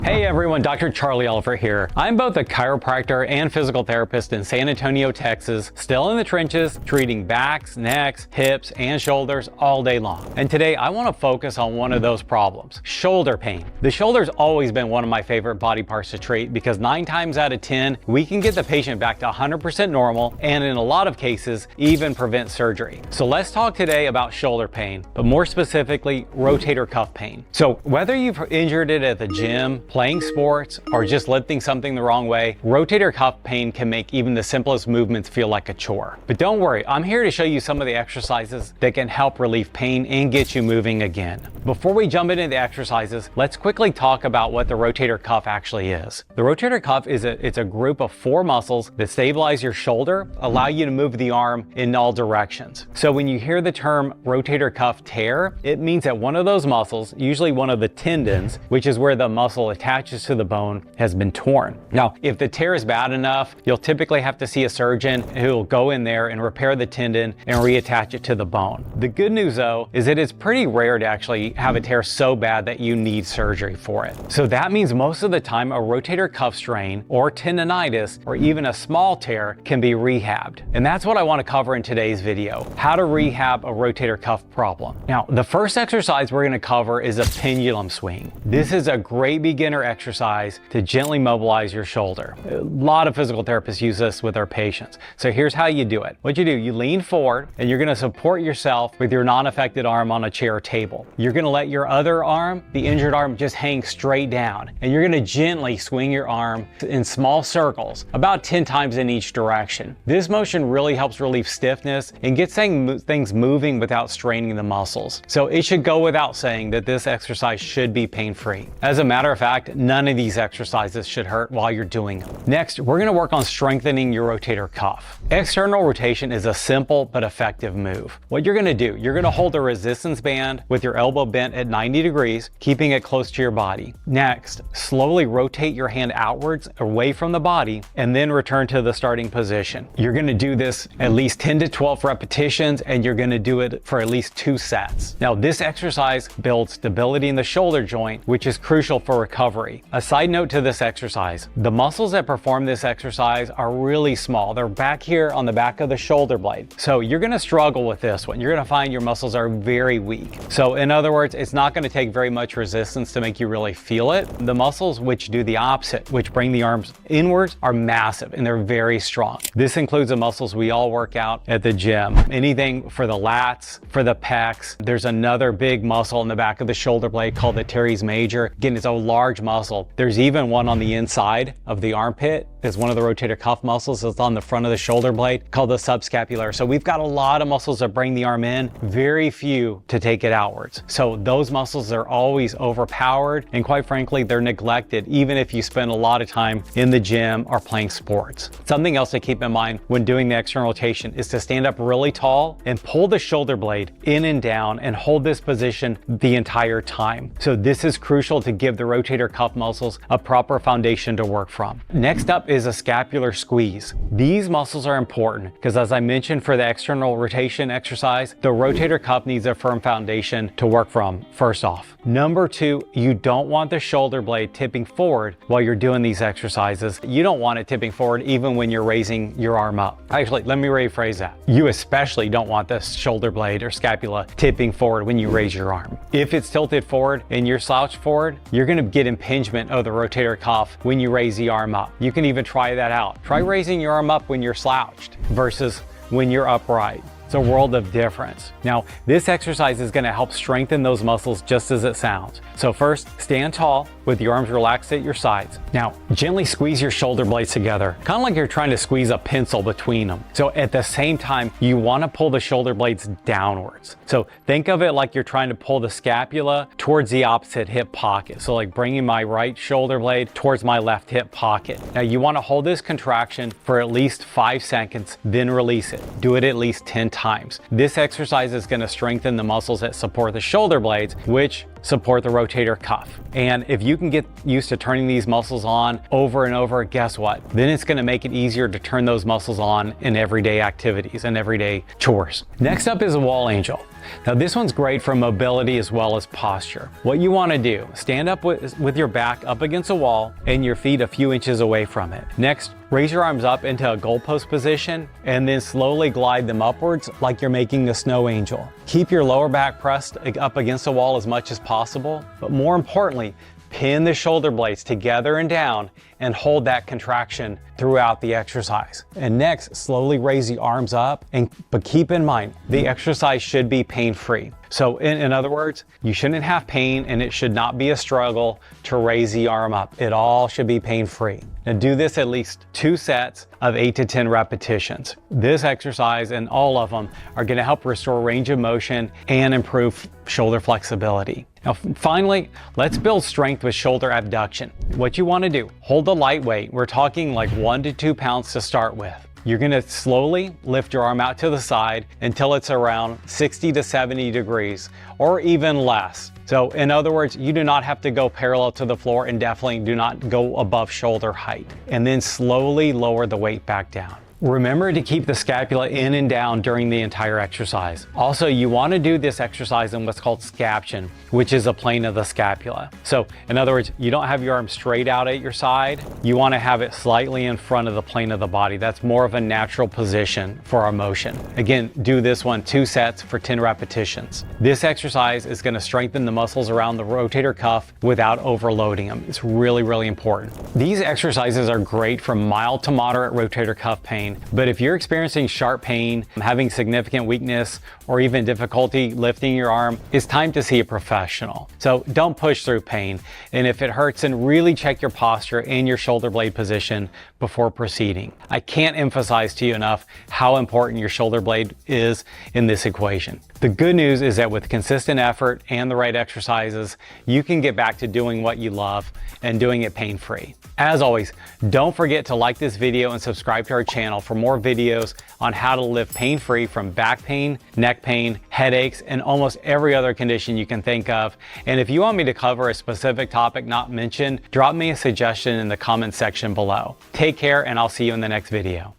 Hey everyone, Dr. Charlie Oliver here. I'm both a chiropractor and physical therapist in San Antonio, Texas, still in the trenches, treating backs, necks, hips, and shoulders all day long. And today I want to focus on one of those problems, shoulder pain. The shoulder's always been one of my favorite body parts to treat because 9 times out of 10, we can get the patient back to 100% normal and in a lot of cases, even prevent surgery. So let's talk today about shoulder pain, but more specifically, rotator cuff pain. So whether you've injured it at the gym, playing sports, or just lifting something the wrong way, rotator cuff pain can make even the simplest movements feel like a chore. But don't worry, I'm here to show you some of the exercises that can help relieve pain and get you moving again. Before we jump into the exercises, let's quickly talk about what the rotator cuff actually is. The rotator cuff is a group of 4 muscles that stabilize your shoulder, allow you to move the arm in all directions. So when you hear the term rotator cuff tear, it means that one of those muscles, usually one of the tendons, which is where the muscle attaches to the bone, has been torn. Now, if the tear is bad enough, you'll typically have to see a surgeon who will go in there and repair the tendon and reattach it to the bone. The good news though is that it's pretty rare to actually have a tear so bad that you need surgery for it. So that means most of the time a rotator cuff strain or tendonitis or even a small tear can be rehabbed. And that's what I want to cover in today's video, how to rehab a rotator cuff problem. Now, the first exercise we're going to cover is a pendulum swing. This is a great beginner exercise to gently mobilize your shoulder. A lot of physical therapists use this with their patients. So here's how you do it. What you do, you lean forward and you're going to support yourself with your non-affected arm on a chair or table. You're going to let your other arm, the injured arm, just hang straight down. And you're going to gently swing your arm in small circles, about 10 times in each direction. This motion really helps relieve stiffness and gets things moving without straining the muscles. So it should go without saying that this exercise should be pain-free. As a matter of fact, none of these exercises should hurt while you're doing them. Next, we're going to work on strengthening your rotator cuff. External rotation is a simple but effective move. What you're going to do, you're going to hold a resistance band with your elbow bent at 90 degrees, keeping it close to your body. Next, slowly rotate your hand outwards away from the body and then return to the starting position. You're going to do this at least 10 to 12 repetitions and you're going to do it for at least 2 sets. Now, this exercise builds stability in the shoulder joint, which is crucial for recovery. A side note to this exercise, the muscles that perform this exercise are really small. They're back here on the back of the shoulder blade. So you're going to struggle with this one. You're going to find your muscles are very weak. So in other words, it's not going to take very much resistance to make you really feel it. The muscles which do the opposite, which bring the arms inwards, are massive and they're very strong. This includes the muscles we all work out at the gym. Anything for the lats, for the pecs. There's another big muscle in the back of the shoulder blade called the teres major. Again, it's a large muscle. There's even one on the inside of the armpit. It's one of the rotator cuff muscles. It's on the front of the shoulder blade called the subscapular. So we've got a lot of muscles that bring the arm in, very few to take it outwards. So those muscles are always overpowered and quite frankly, they're neglected even if you spend a lot of time in the gym or playing sports. Something else to keep in mind when doing the external rotation is to stand up really tall and pull the shoulder blade in and down and hold this position the entire time. So this is crucial to give the rotator cuff muscles a proper foundation to work from. Next up is a scapular squeeze. These muscles are important because as I mentioned for the external rotation exercise, the rotator cuff needs a firm foundation to work from first off. Number 2, you don't want the shoulder blade tipping forward while you're doing these exercises. You don't want it tipping forward even when you're raising your arm up. Actually, let me rephrase that. You especially don't want the shoulder blade or scapula tipping forward when you raise your arm. If it's tilted forward and you're slouched forward, you're going to get impingement of the rotator cuff when you raise the arm up. You can even try that out. Try raising your arm up when you're slouched versus when you're upright. It's a world of difference. Now, this exercise is going to help strengthen those muscles just as it sounds. So first, stand tall with your arms relaxed at your sides. Now, gently squeeze your shoulder blades together, kind of like you're trying to squeeze a pencil between them. So at the same time, you want to pull the shoulder blades downwards. So think of it like you're trying to pull the scapula towards the opposite hip pocket. So like bringing my right shoulder blade towards my left hip pocket. Now you want to hold this contraction for at least 5 seconds, then release it. Do it at least 10 times. This exercise is going to strengthen the muscles that support the shoulder blades, which support the rotator cuff. And if you can get used to turning these muscles on over and over, guess what? Then it's going to make it easier to turn those muscles on in everyday activities and everyday chores. Next up is a wall angel. Now this one's great for mobility as well as posture. What you want to do, stand up with your back up against a wall and your feet a few inches away from it. Next, raise your arms up into a goalpost position and then slowly glide them upwards like you're making a snow angel. Keep your lower back pressed up against the wall as much as possible, but more importantly, pin the shoulder blades together and down and hold that contraction throughout the exercise. And next, slowly raise the arms up, but keep in mind, the exercise should be pain-free. So in other words, you shouldn't have pain and it should not be a struggle to raise the arm up. It all should be pain-free. Now do this at least 2 sets of 8 to 10 repetitions. This exercise and all of them are going to help restore range of motion and improve shoulder flexibility. Now finally, let's build strength with shoulder abduction. What you want to do, hold a light weight. We're talking like 1 to 2 pounds to start with. You're going to slowly lift your arm out to the side until it's around 60 to 70 degrees or even less. So in other words, you do not have to go parallel to the floor and definitely do not go above shoulder height. And then slowly lower the weight back down. Remember to keep the scapula in and down during the entire exercise. Also, you want to do this exercise in what's called scaption, which is a plane of the scapula. So in other words, you don't have your arm straight out at your side. You want to have it slightly in front of the plane of the body. That's more of a natural position for our motion. Again, do this one 2 sets for 10 repetitions. This exercise is going to strengthen the muscles around the rotator cuff without overloading them. It's really, really important. These exercises are great for mild to moderate rotator cuff pain. But if you're experiencing sharp pain, having significant weakness, or even difficulty lifting your arm, it's time to see a professional. So don't push through pain. And if it hurts, then really check your posture and your shoulder blade position before proceeding. I can't emphasize to you enough how important your shoulder blade is in this equation. The good news is that with consistent effort and the right exercises, you can get back to doing what you love and doing it pain-free. As always, don't forget to like this video and subscribe to our channel for more videos on how to live pain-free from back pain, neck pain, headaches, and almost every other condition you can think of. And if you want me to cover a specific topic not mentioned, drop me a suggestion in the comment section below. Take care, and I'll see you in the next video.